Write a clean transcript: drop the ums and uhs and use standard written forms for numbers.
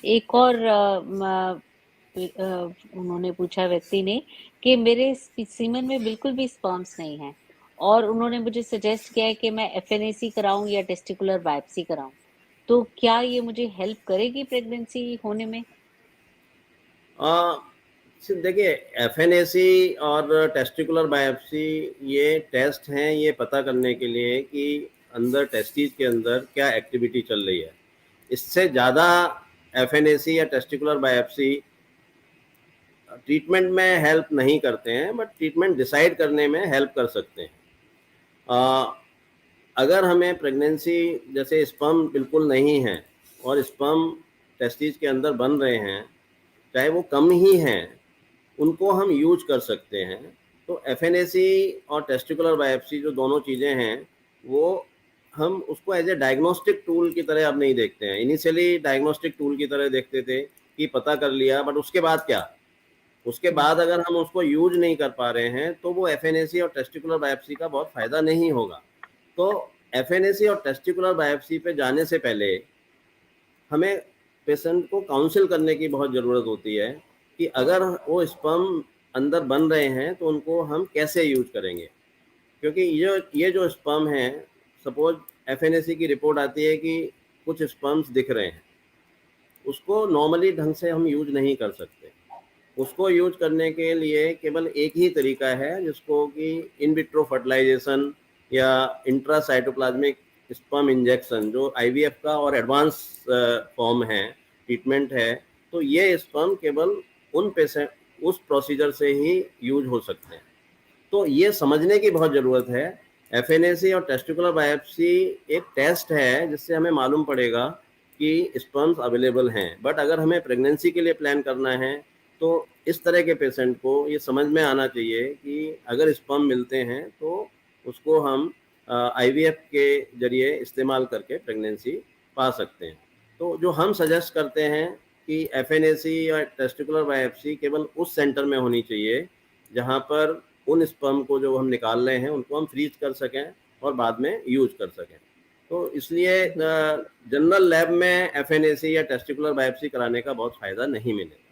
एक और उन्होंने पूछा व्यक्ति ने कि मेरे सीमन में बिल्कुल भी स्पर्म्स नहीं है और उन्होंने मुझे सजेस्ट किया है कि मैं एफएनएसी कराऊं या टेस्टिकुलर बायोप्सी कराऊं। तो क्या ये मुझे हेल्प करेगी प्रेगनेंसी होने में? देखिए, एफएनएसी और टेस्टिकुलर बायोप्सी ये टेस्ट हैं ये पता करने के लिए कि अंदर टेस्टिस के अंदर क्या एक्टिविटी चल रही है। इससे ज़्यादा एफएनएसी या टेस्टिकुलर बायोप्सी ट्रीटमेंट में हेल्प नहीं करते हैं, बट ट्रीटमेंट डिसाइड करने में हेल्प कर सकते हैं। अगर हमें प्रेगनेंसी जैसे स्पर्म बिल्कुल नहीं है और स्पर्म टेस्टिस के अंदर बन रहे हैं, चाहे वो कम ही हैं, उनको हम यूज कर सकते हैं। तो एफएनएसी और टेस्टिकुलर बायोप्सी जो दोनों चीज़ें हैं, वो हम उसको एज ए डायग्नोस्टिक टूल की तरह अब नहीं देखते हैं। इनिशियली डायग्नोस्टिक टूल की तरह देखते थे कि पता कर लिया, बट उसके बाद क्या? उसके हुँ, बाद अगर हम उसको यूज नहीं कर पा रहे हैं तो वो एफएनएसी और टेस्टिकुलर बायोप्सी का बहुत फ़ायदा नहीं होगा। तो एफएनएसी और टेस्टिकुलर बायोप्सी पे जाने से पहले हमें पेशेंट को काउंसिल करने की बहुत ज़रूरत होती है कि अगर वो स्पर्म अंदर बन रहे हैं तो उनको हम कैसे यूज करेंगे। क्योंकि ये जो स्पर्म हैं, सपोज एफएनएसी की रिपोर्ट आती है कि कुछ स्पर्म्स दिख रहे हैं, उसको नॉर्मली ढंग से हम यूज नहीं कर सकते। उसको यूज करने के लिए केवल एक ही तरीका है, जिसको कि इन विट्रो फर्टिलाइजेशन या इंट्रासाइटोप्लाज्मिक स्पर्म इंजेक्शन, जो आईवीएफ का और एडवांस फॉर्म है, ट्रीटमेंट है। तो ये स्पर्म केवल उन पेशेंट उस प्रोसीजर से ही यूज हो सकते हैं। तो ये समझने की बहुत ज़रूरत है। एफएनएसी और टेस्टिकुलर बायोप्सी एक टेस्ट है जिससे हमें मालूम पड़ेगा कि स्पर्म्स अवेलेबल हैं। बट अगर हमें प्रेगनेंसी के लिए प्लान करना है तो इस तरह के पेशेंट को ये समझ में आना चाहिए कि अगर स्पर्म मिलते हैं तो उसको हम आईवीएफ के ज़रिए इस्तेमाल करके प्रेगनेंसी पा सकते हैं। तो जो हम सजेस्ट करते हैं कि एफएनएसी या टेस्टिकुलर बायोप्सी केवल उस सेंटर में होनी चाहिए जहाँ पर उन स्पर्म को जो हम निकाल रहे हैं उनको हम फ्रीज कर सकें और बाद में यूज कर सकें। तो इसलिए बिल्कुल। जनरल लैब में एफएनएसी या टेस्टिकुलर बायोप्सी कराने का बहुत फ़ायदा नहीं मिलेगा।